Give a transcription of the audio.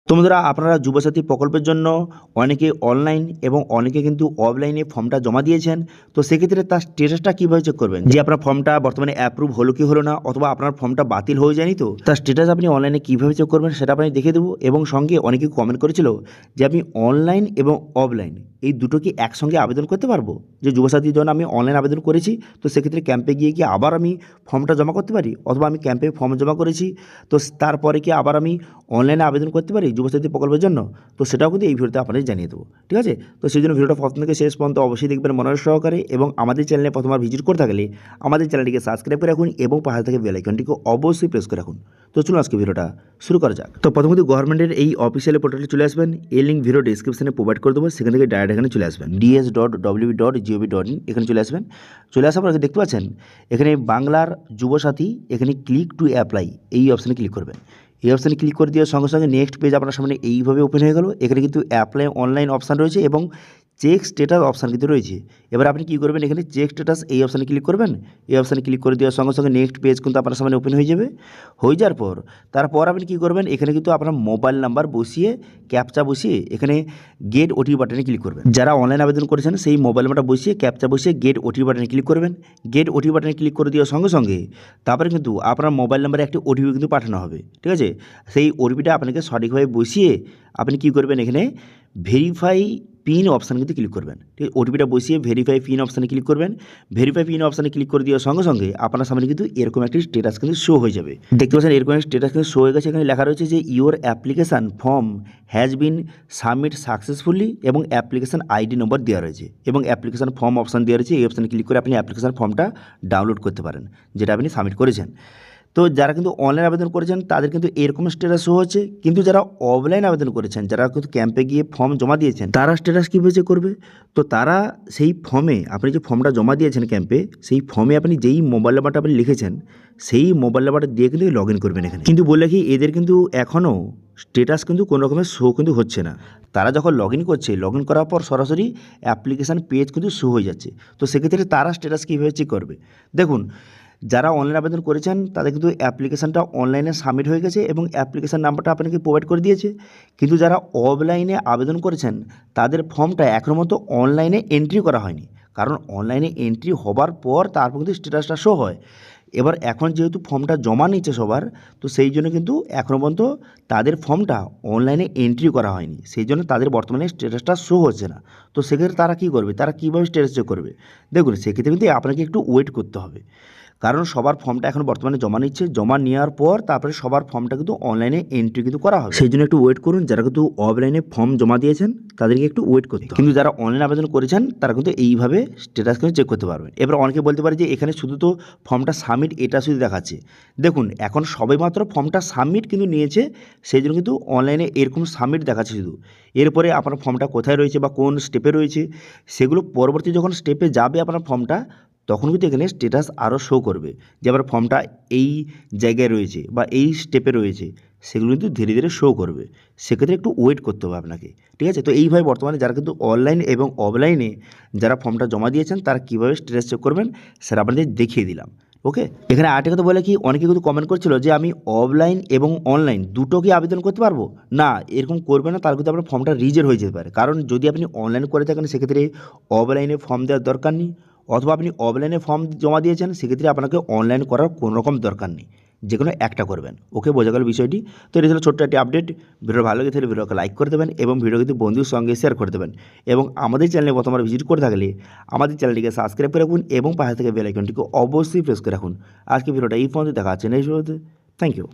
তো বন্ধুরা, আপনারা যুবসাথী প্রকল্পের জন্য অনেকে অনলাইন এবং অনেকে কিন্তু অফলাইনে ফর্মটা জমা দিয়েছেন। তো সেক্ষেত্রে তার স্টেটাসটা কীভাবে চেক করবেন, যে আপনার ফর্মটা বর্তমানে অ্যাপ্রুভ হলো কি হলো না, অথবা আপনার ফর্মটা বাতিল হয়ে যায়নি, তো তার স্টেটাস আপনি অনলাইনে কীভাবে চেক করবেন সেটা আপনি দেখে দেবো। এবং সঙ্গে অনেকে কমেন্ট করেছিল যে আমি অনলাইন এবং অফলাইন এই দুটো কি একসঙ্গে আবেদন করতে পারবো, যে যুবসাথীর জন্য আমি অনলাইন আবেদন করেছি, তো সেক্ষেত্রে ক্যাম্পে গিয়ে কি আবার আমি ফর্মটা জমা করতে পারি, অথবা আমি ক্যাম্পে ফর্ম জমা করেছি তো তারপরে কি আবার আমি অনলাইনে আবেদন করতে পারি যুবসাথী প্রকল্পের জন্য। তো সেটাও কিন্তু এই ভিডিওতে আপনাদের জানিয়ে দেবো, ঠিক আছে। তো সেই জন্য ভিডিওটা প্রথম থেকে শেষ পর্যন্ত অবশ্যই দেখবেন মনোযোগ সহকারে, এবং আমাদের চ্যানেলে প্রথমবার ভিজিট করে থাকলে আমাদের চ্যানেলটিকে সাবস্ক্রাইব করে রাখুন এবং পাশে থেকে বেল আইকনটিকে অবশ্যই প্রেস করে রাখুন। তো চলুন আজকে ভিডিওটা শুরু করা যাক। তো প্রথমত গভর্নমেন্টের এই অফিসিয়াল পোর্টালে চলে আসবেন, এই লিঙ্ক ভিডিও ডিসক্রিপশনে প্রোভাইড করে দেবো, সেখান থেকে ডাইরেক্ট এখানে চলে আসবেন ds.wb.gov.in, এখানে চলে আসবেন। চলে আসার পর দেখতে পাচ্ছেন এখানে বাংলার যুবসাথী, এখানে ক্লিক টু অ্যাপ্লাই এই অপশানে ক্লিক করবেন। এই অপশানে ক্লিক করে দেওয়ার সঙ্গে সঙ্গে নেক্সট পেজ আপনার সামনে এইভাবে ওপেন হয়ে গেল। এখানে কিন্তু অ্যাপ্লাই অনলাইন অপশান রয়েছে এবং চেক স্ট্যাটাস অপশান কিন্তু রয়েছে। এবার আপনি কী করবেন, এখানে চেক স্ট্যাটাস এই অপশানে ক্লিক করবেন। এই অপশানে ক্লিক করে দেওয়ার সঙ্গে সঙ্গে নেক্সট পেজ কিন্তু আপনার সামনে ওপেন হয়ে যাবে। হয়ে যাওয়ার পর তারপর আপনি কী করবেন, এখানে কিন্তু আপনার মোবাইল নাম্বার বসিয়ে ক্যাপচা বসিয়ে এখানে গেট ওটিপি বাটনে ক্লিক করবেন। যারা অনলাইন আবেদন করেছেন সেই মোবাইল নাম্বারটা বসিয়ে ক্যাপচা বসিয়ে গেট ওটিপি বাটনে ক্লিক করবেন। গেট ওটিপি বাটনে ক্লিক করে দেওয়ার সঙ্গে সঙ্গে তারপরে কিন্তু আপনার মোবাইল নাম্বারে একটি ওটিপি কিন্তু পাঠানো হবে, ঠিক আছে। সেই ওটিপিটা আপনাকে সঠিকভাবে বসিয়ে আপনি কী করবেন, এখানে ভেরিফাই পিন অপশান কিন্তু ক্লিক করবেন, ঠিক আছে। ওটিপিটা বসিয়ে ভেরিফাই পিন অপশানে ক্লিক করবেন। ভেরিফাই পিন অপশানে ক্লিক করে দেওয়ার সঙ্গে সঙ্গে আপনার সামনে কিন্তু এরকম একটি স্ট্যাটাস কিন্তু শো হয়ে যাবে। দেখতে পাচ্ছেন এরকম একটি স্ট্যাটাস কিন্তু শো হয়ে গেছে। এখানে লেখা রয়েছে যে your application form has been submit successfully, এবং অ্যাপ্লিকেশান আইডি নম্বর দেওয়া রয়েছে এবং অ্যাপ্লিকেশান ফর্ম অপশান দেওয়া রয়েছে। এই অপশানে ক্লিক করে আপনি অ্যাপ্লিকেশান ফর্মটা ডাউনলোড করতে পারেন, যেটা আপনি সাবমিট করেছেন। তো যারা কিন্তু অনলাইন আবেদন করেছেন তাদের কিন্তু এরকম স্ট্যাটাস শো হচ্ছে, কিন্তু যারা অফলাইন আবেদন করেছেন, যারা কিন্তু ক্যাম্পে গিয়ে ফর্ম জমা দিয়েছেন, তারা স্ট্যাটাস কীভাবে চেক করবে? তো তারা সেই ফর্মে, আপনি যে ফর্মটা জমা দিয়েছেন ক্যাম্পে, সেই ফর্মে আপনি যেই মোবাইল নাম্বারটা আপনি লিখেছেন সেই মোবাইল নাম্বারটা দিয়ে কিন্তু লগ ইন করবেন এখানে। কিন্তু বলে কি, এদের কিন্তু এখনও স্ট্যাটাস কিন্তু কোনো রকমের শো কিন্তু হচ্ছে না। তারা যখন লগ ইন করছে, লগ ইন করার পর সরাসরি অ্যাপ্লিকেশান পেজ কিন্তু শো হয়ে যাচ্ছে। তো সেক্ষেত্রে তারা স্ট্যাটাস কীভাবে চেক করবে? দেখুন, যারা অনলাইন আবেদন করেছেন তাদের কিন্তু অ্যাপ্লিকেশানটা অনলাইনে সাবমিট হয়ে গেছে এবং অ্যাপ্লিকেশান নাম্বারটা আপনাকে প্রোভাইড করে দিয়েছে। কিন্তু যারা অফলাইনে আবেদন করেছেন তাদের ফর্মটা এখনও মতো অনলাইনে এন্ট্রি করা হয়নি, কারণ অনলাইনে এন্ট্রি হবার পর তারপর কিন্তু স্ট্যাটাসটা শো হয়। এবার এখন যেহেতু ফর্মটা জমা নিচ্ছে সবার, তো সেই জন্য কিন্তু এখনও পর্যন্ত তাদের ফর্মটা অনলাইনে এন্ট্রি করা হয়নি, সেই জন্য তাদের বর্তমানে স্ট্যাটাসটা শো হচ্ছে না। তো সেক্ষেত্রে তারা কী করবে, তারা কীভাবে স্ট্যাটাস চেক করবে? দেখুন, সেক্ষেত্রে কিন্তু আপনাকে একটু ওয়েট করতে হবে, কারণ সবার ফর্মটা এখন বর্তমানে জমা নিচ্ছে। জমা নেওয়ার পর তারপরে সবার ফর্মটা কিন্তু অনলাইনে এন্ট্রি কিন্তু করা হবে, সেই জন্য একটু ওয়েট করুন। যারা কিন্তু অফলাইনে ফর্ম জমা দিয়েছেন তাদেরকে একটু ওয়েট করতে হবে, কিন্তু যারা অনলাইন আবেদন করেছেন তারা কিন্তু এইভাবে স্ট্যাটাস কিন্তু চেক করতে পারবেন। এবার অনেকে বলতে পারে যে এখানে শুধু তো ফর্মটা সাবমিট এটা শুধু দেখাচ্ছে। দেখুন, এখন সবাই মাত্র ফর্মটা সাবমিট কিন্তু নিয়েছে, সেই জন্য কিন্তু অনলাইনে এরকম সাবমিট দেখাচ্ছে শুধু। এরপরে আপনার ফর্মটা কোথায় রয়েছে বা কোন স্টেপে রয়েছে, সেগুলো পরবর্তী যখন স্টেপে যাবে আপনার ফর্মটা, তখন কিন্তু এখানে স্ট্যাটাস আরও শো করবে যে আবার ফর্মটা এই জায়গায় রয়েছে বা এই স্টেপে রয়েছে, সেগুলো কিন্তু ধীরে ধীরে শো করবে। সেক্ষেত্রে একটু ওয়েট করতে হবে আপনাকে, ঠিক আছে। তো এইভাবে বর্তমানে যারা কিন্তু অনলাইন এবং অফলাইনে যারা ফর্মটা জমা দিয়েছেন তারা কীভাবে স্ট্যাটাস চেক করবেন সেটা আপনাদের দেখিয়ে দিলাম, ওকে। এখানে আরেকটা কথা বলে কি, অনেকে কিন্তু কমেন্ট করছিল যে আমি অফলাইন এবং অনলাইন দুটো কি আবেদন করতে পারবো? না, এরকম করবে না, তাহলে কিন্তু আপনার ফর্মটা রিজেক্ট হয়ে যেতে পারে। কারণ যদি আপনি অনলাইন করে থাকেন সেক্ষেত্রে অফলাইনে ফর্ম দেওয়ার দরকার নেই, অথবা আপনি অফলাইনে ফর্ম জমা দিয়েছেন সেক্ষেত্রে আপনাকে অনলাইন করার কোনো রকম দরকার নেই, যে কোনো একটা করবেন, ওকে। বোঝা গেল বিষয়টি? তো এটা ছিল ছোট্ট একটি আপডেট। ভিডিও ভালো লেগে থাকলে ভিডিওকে লাইক করে দেবেন এবং ভিডিও কিন্তু বন্ধুর সঙ্গে শেয়ার করে দেবেন, এবং আমাদের চ্যানেলে প্রথমবার ভিজিট করে থাকলে আমাদের চ্যানেলটিকে সাবস্ক্রাইব করে রাখুন এবং পাশে থেকে বেল আইকনটিকে অবশ্যই প্রেস করে রাখুন। আজকে ভিডিওটা এই পর্যন্ত, দেখা হচ্ছে নেক্সট ভিডিওতে। Thank you.